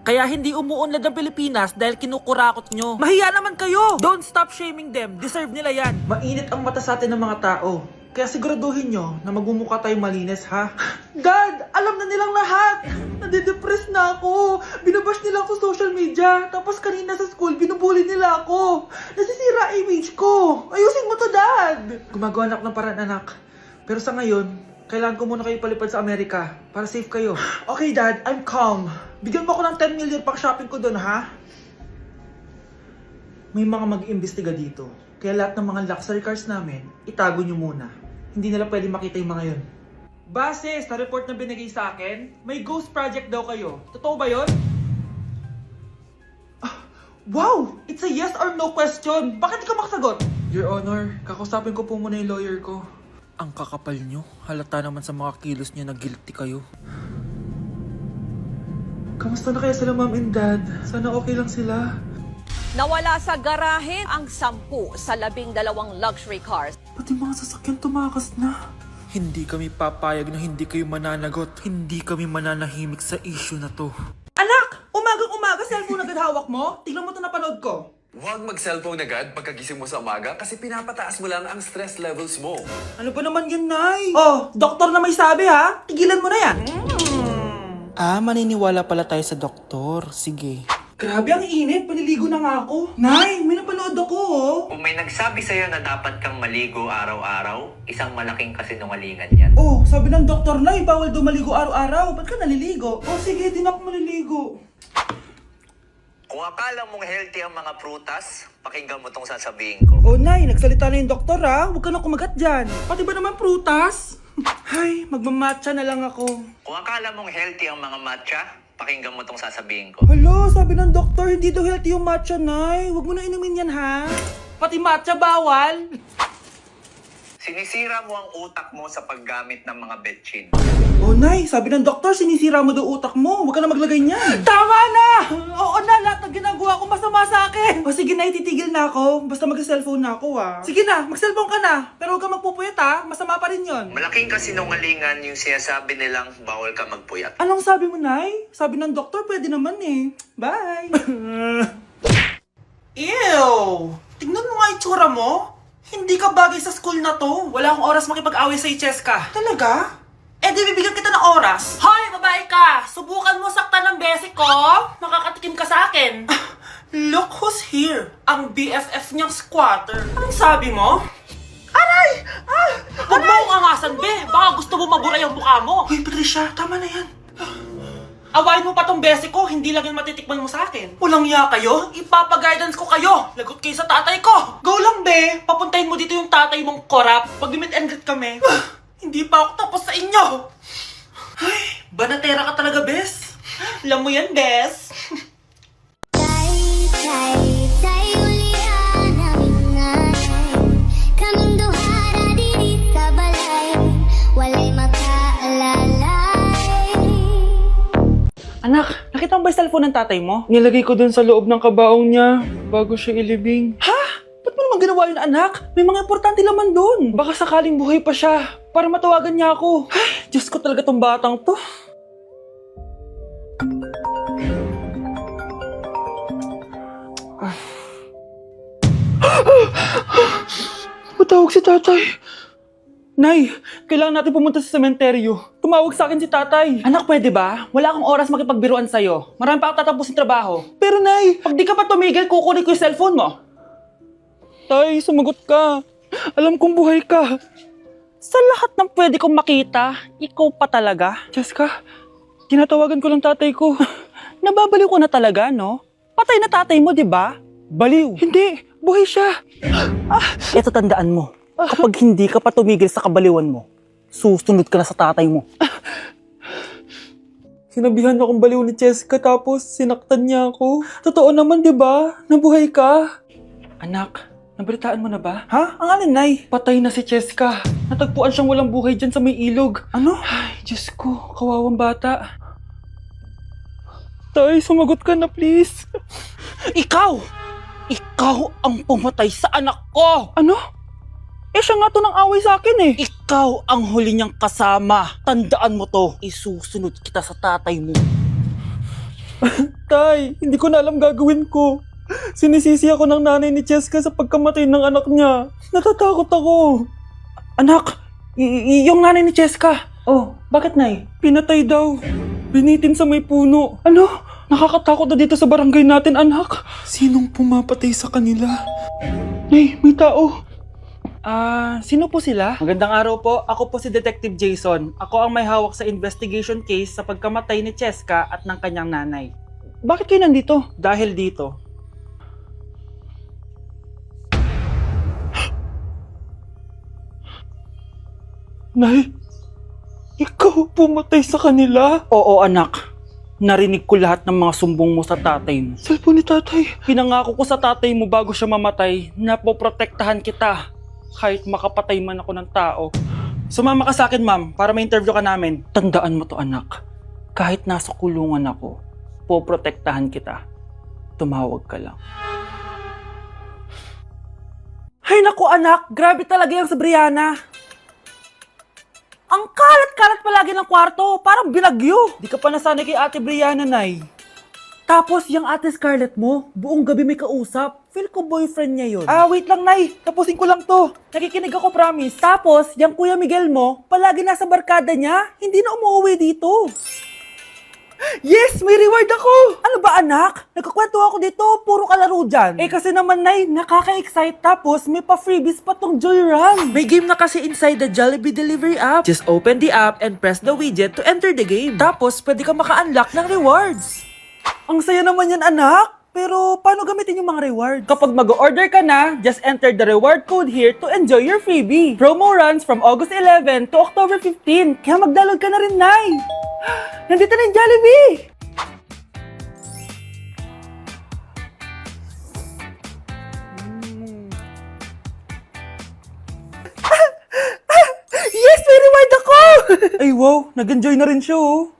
Kaya hindi umuunlad ang Pilipinas dahil kinukurakot nyo. Mahiya naman kayo! Don't stop shaming them. Deserve nila yan. Mainit ang mata sa atin ng mga tao. Kaya siguraduhin nyo na magmumukha tayong malinis, ha? Dad! Alam na nilang lahat! Nade-depress na ako! Binabash nila ako sa social media. Tapos kanina sa school, binubuli nila ako. Nasisira image ko. Ayusin mo to, Dad! Gumagawa na ako ng paraan, anak. Pero sa ngayon, kailangan ko muna kayo palipad sa Amerika para safe kayo. Okay, Dad. I'm calm. Bigyan mo ako ng 10 million pang shopping ko doon, ha? May mga mag-iimbestiga dito. Kaya lahat ng mga luxury cars namin, itago nyo muna. Hindi nila pwede makita yung mga yun. Base sa report na binigay sa akin, may ghost project daw kayo. Totoo ba yun? Wow! It's a yes or no question! Bakit di ka makasagot? Your Honor, kakusapin ko po muna yung lawyer ko. Ang kakapal nyo. Halata naman sa mga kilos nyo na guilty kayo. Kamusta na kaya sila, Mom and Dad? Sana okay lang sila. Nawala sa garahe ang 10 sa 12 luxury cars. Pati mga sasakyan tumakas na. Hindi kami papayag na hindi kayo mananagot. Hindi kami mananahimik sa issue na to. Anak! Umagang-umaga, cellphone agad hawak mo? Tignan mo ito napanood ko. Huwag mag-cellphone agad pagkagising mo sa umaga kasi pinapataas mo lang ang stress levels mo. Ano ba naman yan, Nay? Oh, doktor na may sabi, ha? Tigilan mo na yan. Maniniwala pala tayo sa doktor. Sige. Grabe, ang init. Paliligo na nga ako. Nay, may napanood ako, oh. Kung may nagsabi sa'yo na dapat kang maligo araw-araw, isang malaking kasinungalingan yan. Oh, sabi ng doktor, Nay, bawal daw maligo araw-araw. Ba't ka naliligo? Oh, sige, di na ako maliligo. Kung akala mong healthy ang mga prutas, pakinggan mo tong sasabihin ko. Oh, Nay, nagsalita na yung doktor, ha? Huwag ka na kumagat dyan. Pati ba naman prutas? Ay, magmamatcha na lang ako. Kung akala mong healthy ang mga matcha, pakinggan mo tong sasabihin ko. Hala, sabi ng doktor, hindi daw healthy yung matcha, Nay. Huwag mo na inumin yan, ha? Pati matcha bawal. Sinisira mo ang utak mo sa paggamit ng mga betchin. Oh, Nay, sabi ng doktor, sinisira mo daw utak mo. Huwag ka na maglagay niyan. Tama na! Oo na, lahat ng ginagawa ko masama sa akin. O sige, Nay, titigil na ako. Basta mag-cellphone na ako, ha. Sige na, mag-cellphone ka na. Pero huwag ka magpupuyat, ha. Masama pa rin yon. Malaking kasinungalingan yung sinasabi nilang bawal ka magpuyat. Anong sabi mo, Nay? Sabi ng doktor, pwede naman eh. Bye! Ew! Tignan mo nga itsura mo. Hindi ka bagay sa school na to. Wala akong oras makipag-away sa Cheska. Talaga? Eh di bibigyan kita ng oras. Hoy, babae ka! Subukan mo saktan ng basic ko. Makakatikim ka sa akin. Look who's here. Ang BFF niyang squatter. Anong sabi mo? Aray! Huwag mo akong angasan, be. Baka gusto mo mabura yung mukha mo. Hoy, Patricia, tama na yan. Awayin mo pa tong basic ko, hindi lang yung matitikman mo sa akin. Walang iya kayo, ipapa-guidance ko kayo. Lagot kayo sa tatay ko. Go lang, be. Papuntahin mo dito yung tatay mong korap. Pag-meet and greet kami. Hindi pa ako tapos sa inyo. Ay, banatera ka talaga, bes. Alam mo yan, bes. Anak, nakita mo ba yung cellphone ng tatay mo? Nilagay ko dun sa loob ng kabaong niya bago siya ilibing. Ha? Ba't mo naman ginawa yun, anak? May mga importante laman dun. Baka sakaling buhay pa siya para matawagan niya ako. Ay, Diyos ko talaga tong batang to. Matawag si tatay. Nay, kailangan natin pumunta sa sementeryo. Tumawag sa akin si tatay. Anak, pwede ba? Wala akong oras makipagbiruan sa'yo. Marami pa akong tatapusin trabaho. Pero Nay, pag di ka pa tumigil, kukunin ko yung cellphone mo. Tay, sumagot ka. Alam kong buhay ka. Sa lahat ng pwede kong makita, ikaw pa talaga. Cheska, tinatawagan ko lang tatay ko. Nababaliw ko na talaga, no? Patay na tatay mo, di ba? Baliw. Hindi, buhay siya. Ito tandaan mo. Kapag hindi ka pa tumigil sa kabaliwan mo, susunod ka na sa tatay mo. Sinabihan akong baliw ni Cheska tapos sinaktan niya ako. Totoo naman, di ba? Nabuhay ka. Anak, nabalitaan mo na ba? Ha? Ang alin, Nay? Patay na si Cheska. Natagpuan siyang walang buhay dyan sa may ilog. Ano? Ay, Diyos ko, kawawang bata. Tay, sumagot ka na please. Ikaw! Ikaw ang pumatay sa anak ko! Ano? Eh siya nga to nang away sa akin eh. Ikaw ang huli niyang kasama. Tandaan mo to. Isusunod kita sa tatay mo. Tay, hindi ko na alam gagawin ko. Sinisisi ako ng nanay ni Cheska sa pagkamatay ng anak niya. Natatakot ako. Anak, yung nanay ni Cheska. Oh, bakit nay? Pinatay daw. Binitin sa may puno. Ano? Nakakatakot na dito sa barangay natin, anak. Sinong pumapatay sa kanila? Nay, may tao. Sino po sila? Magandang araw po. Ako po si Detective Jason. Ako ang may hawak sa investigation case sa pagkamatay ni Cheska at ng kanyang nanay. Bakit kayo nandito? Dahil dito. Nay, ikaw pumatay sa kanila? Oo anak. Narinig ko lahat ng mga sumbong mo sa tatay mo. Cellphone ni tatay. Pinangako ko sa tatay mo bago siya mamatay na poprotektahan kita kahit makapatay man ako ng tao. Sumama ka sa akin, ma'am, para ma-interview ka namin. Tandaan mo to, anak. Kahit nasa kulungan ako, poprotektahan kita. Tumawag ka lang. Ay naku, anak. Grabe talaga yung sa Brianna. Ang kalat-kalat palagi ng kwarto. Parang binagyo. Di ka pa nasanay kay Ate Brianna, Nay. Tapos, yung Ate Scarlett mo, buong gabi may kausap. Feel ko boyfriend niya yun. Wait lang, Nay. Tapusin ko lang to. Nakikinig ako, promise. Tapos, yung Kuya Miguel mo, palagi nasa barkada niya. Hindi na umuwi dito. Yes! May reward ako! Ano ba, anak? Nagkakwento ako dito. Puro kalaro dyan. Kasi naman, Nay, nakaka-excite. Tapos, may pa-freebies pa tong Joy Run. May game na kasi inside the Jollibee Delivery app. Just open the app and press the widget to enter the game. Tapos, pwede ka maka-unlock ng rewards. Ang saya naman yan, anak. Pero, paano gamitin yung mga rewards? Kapag mag-order ka na, just enter the reward code here to enjoy your freebie. Promo runs from August 11 to October 15. Kaya mag-download ka na rin, Nay. Nandito na yung Jollibee! Yes! May reward ako! Ay, wow! Nag-enjoy na rin siya, oh.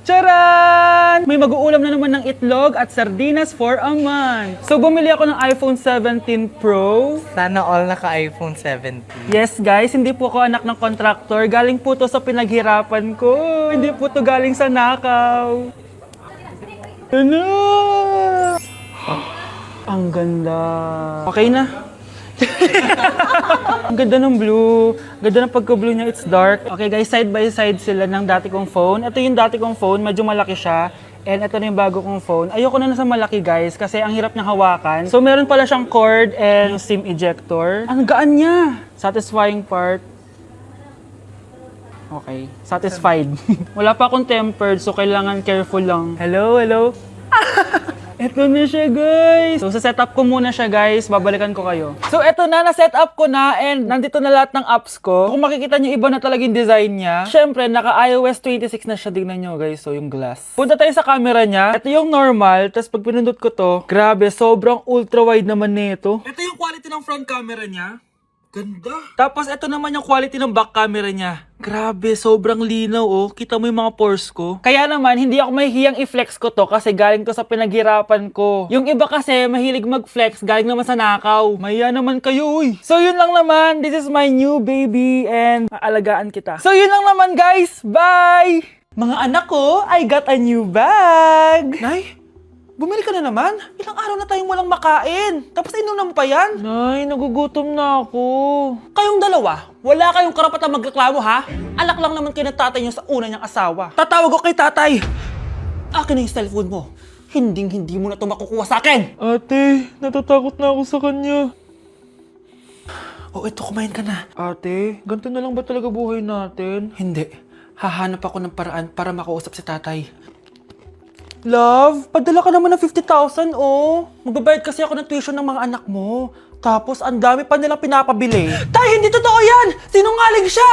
Charan! May mag-uulam na naman ng itlog at sardinas for a month. So, bumili ako ng iPhone 17 Pro. Sana all naka-iPhone 17. Yes, guys, hindi po ako anak ng contractor. Galing po to sa pinaghirapan ko. Hindi po to galing sa nakaw. Ano? Ang ganda. Okay na. Ang ganda ng blue. Ganda ng pagka-blue niya, it's dark. Okay guys, side by side sila ng dati kong phone. Ito yung dati kong phone, medyo malaki siya. And ito na yung bago kong phone. Ayoko na nasa malaki guys, kasi ang hirap niyang hawakan. So meron pala siyang cord and SIM ejector. Ang gaan niya! Satisfying part. Okay, satisfied. Wala pa akong tempered, so kailangan careful lang. Hello, hello? Eto na siya, guys. So, sa setup ko muna siya, guys. Babalikan ko kayo. So, eto na. Na-setup ko na and nandito na lahat ng apps ko. Kung makikita nyo, iba na talaga yung design niya. Siyempre, naka-iOS 26 na siya. Tignan nyo, guys. So, yung glass. Punta tayo sa camera niya. Ito yung normal. Tapos, pag pinundot ko to, grabe, sobrang ultra-wide naman nito. Ito yung quality ng front camera niya. Ganda. Tapos, ito naman yung quality ng back camera niya. Grabe, sobrang linaw, oh. Kita mo yung mga pores ko. Kaya naman, hindi ako mahihiyang i-flex ko to kasi galing to sa pinaghirapan ko. Yung iba kasi, mahilig mag-flex, galing naman sa nakaw. Mahiya naman kayo, uy. So, yun lang naman. This is my new baby and maalagaan kita. So, yun lang naman, guys. Bye! Mga anak ko, I got a new bag. Nay, bumili ka na naman? Ilang araw na tayong walang makain. Tapos inunom pa yan? Nay, nagugutom na ako. Kayong dalawa, wala kayong karapatang magreklamo ha? Alak lang naman kayo ng tatay niyo sa una niyang asawa. Tatawag ko kay tatay. Akin na yung cellphone mo. Hindi mo na ito makukuha sa akin. Ate, natatakot na ako sa kanya. Oh, ito, kumain ka na. Ate, ganito na lang ba talaga buhay natin? Hindi. Hahanap ako ng paraan para makausap si tatay. Love, padala ka naman ng 50,000, oh. Magbabayad kasi ako ng tuition ng mga anak mo. Tapos, ang dami pa nilang pinapabili. Tay, hindi totoo yan! Sinungaling siya!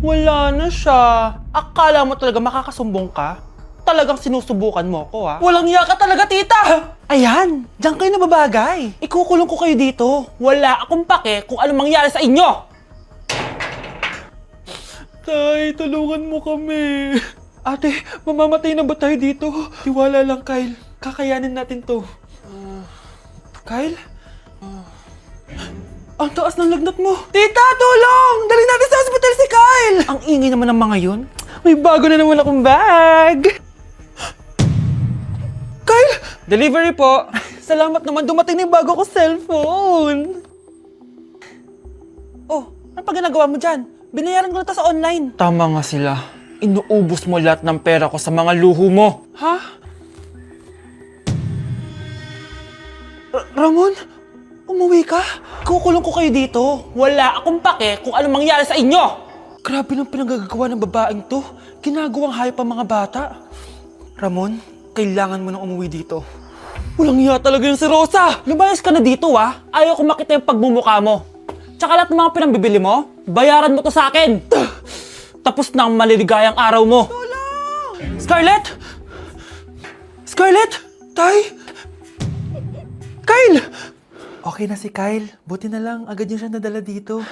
Wala na siya. Akala mo talaga makakasumbong ka? Talagang sinusubukan mo ko, ha? Walang iya ka talaga, tita! Ayan, diyan kayo nababagay. Ikukulong ko kayo dito. Wala akong pake kung anong mangyari sa inyo! Tay, tulungan mo kami. Ate, mamamatay na ba tayo dito? Tiwala lang, Kyle. Kakayanin natin to. Kyle? Ang taas ng lagnat mo. Tita, tulong! Dali natin sa hospital si Kyle! Ang ingay naman ng mga yun. May bago na naman akong bag! Kyle! Delivery po! Salamat naman, dumating na yung bago ko cellphone! Oh, ano pa ginagawa mo dyan? Binayaran ko na to sa online. Tama nga sila. Inuubos mo lahat ng pera ko sa mga luho mo. Ha? Ramon? Umuwi ka? Kukulong ko kayo dito. Wala akong pake kung anong mangyari sa inyo. Grabe ng pinagagawa ng babaeng to. Ginagawang hayop ang mga bata. Ramon, kailangan mo nang umuwi dito. Walang iya talaga yung si Rosa. Lumayas ka na dito Ayaw ko makita yung pagmumukha mo. Tsaka lahat ng mga pinambibili mo, bayaran mo to sa akin. Tapos na ang maliligayang araw mo. Scarlett! Scarlett! Tay! Kyle! Okay na si Kyle. Buti na lang, agad yung siya nadala dito.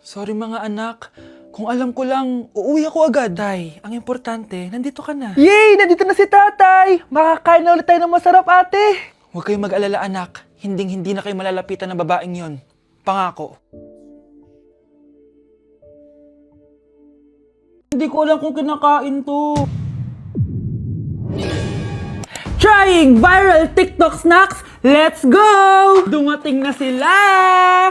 Sorry mga anak. Kung alam ko lang, uuwi ako agad. Tay, ang importante, nandito ka na. Yay! Nandito na si tatay! Makakain na ulit tayo ng masarap, ate! Huwag kayong mag-alala, anak. Hinding-hindi na kayo malalapitan ng babaeng yon. Pangako. Hindi ko alam kung kinakain to. Trying viral TikTok snacks! Let's go! Dumating na sila!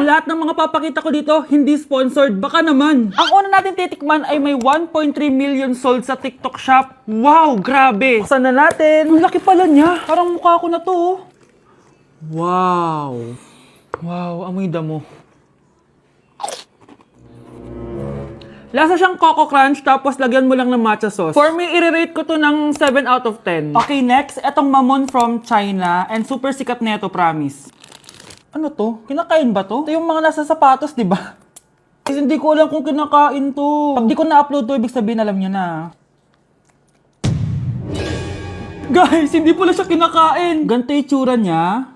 Lahat ng mga papakita ko dito, hindi sponsored. Baka naman. Ang una natin titikman ay may 1.3 million sold sa TikTok shop. Wow, grabe! Buksan na natin. Ang laki pala niya. Parang mukha ko na to. Wow! Wow, amoy damo. Lasa siyang Coco Crunch, tapos lagyan mo lang ng matcha sauce. For me, i-rate ko to ng 7 out of 10. Okay, next, etong Mamon from China, and super sikat na ito, promise. Ano to? Kinakain ba to? Ito yung mga nasa sapatos, di ba? Guys, hindi ko alam kung kinakain to. Pag di ko na-upload to, ibig sabihin alam nyo na. Guys, hindi pala siya kinakain. Ganito yung tsura niya.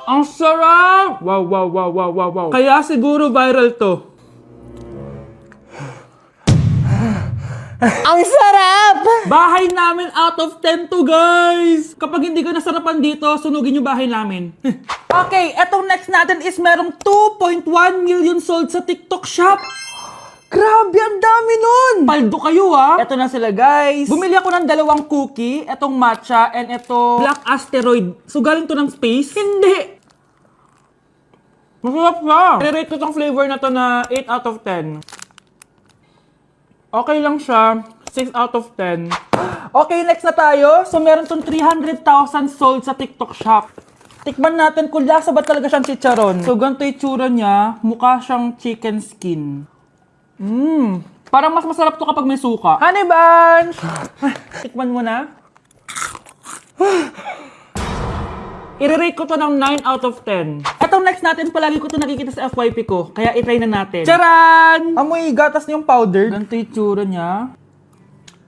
Ang sarap! Wow, wow, wow, wow, wow, wow. Kaya siguro viral to. Ang sarap! Bahay namin out of 10 to, guys! Kapag hindi ka nasarapan dito, sunugin yung bahay namin. Okay, etong next natin is merong 2.1 million sold sa TikTok shop. Grabe, ang dami nun! Paldo kayo Eto na sila, guys. Bumili ako ng 2 cookie, etong matcha, and eto black asteroid. So galing to ng space? Hindi! Masarap siya! I-rate ko tong flavor na to na 8 out of 10. Okay lang siya. 6 out of 10. Okay, next na tayo. So meron tong 300,000 sold sa TikTok shop. Tikman natin kung lasa ba talaga siyang chicharon. So ganito yung tsura niya. Mukha siyang chicken skin. Parang mas masarap to kapag may suka. Honey Bunch! Tikman mo na. I-rate ko to ng 9 out of 10. Etong next natin, palagi ko to nakikita sa FYP ko. Kaya itry na natin. Charan! Amoy gatas na yung powder. Ganito yung tsura niya.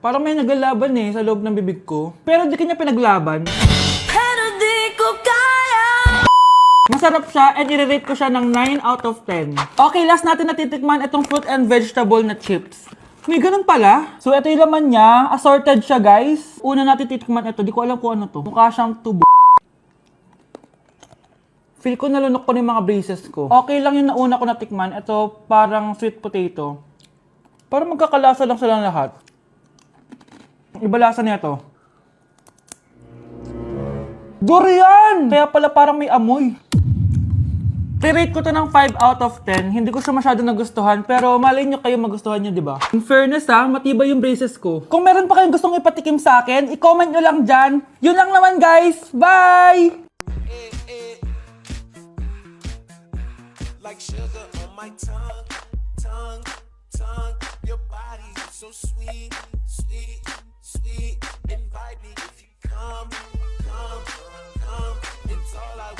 Parang may naglalaban sa loob ng bibig ko. Pero di kanya pinaglaban. Pero di ko kaya! Masarap siya and i-rate ko siya ng 9 out of 10. Okay, last natin natitikman itong fruit and vegetable na chips. May ganun pala. So ito yung laman niya. Assorted siya, guys. Una natin titikman ito. Di ko alam kung ano to. Mukha siyang tubo. Feel ko nalunok ko na yung mga braces ko. Okay lang yung nauna ko natikman. Ito parang sweet potato. Parang magkakalasa lang silang lahat. Iba lasa nito. Durian! Kaya pala parang may amoy. I-rate ko to ng 5 out of 10. Hindi ko siya masyado nagustuhan, pero malay nyo kayo magustuhan nyo, di ba? In fairness matibay yung braces ko. Kung meron pa kayong gustong ipatikim sa akin, i-comment nyo lang dyan. Yun lang naman, guys. Bye! Like sugar on my tongue, your body so sweet, sweet, sweet. Invite me if you come.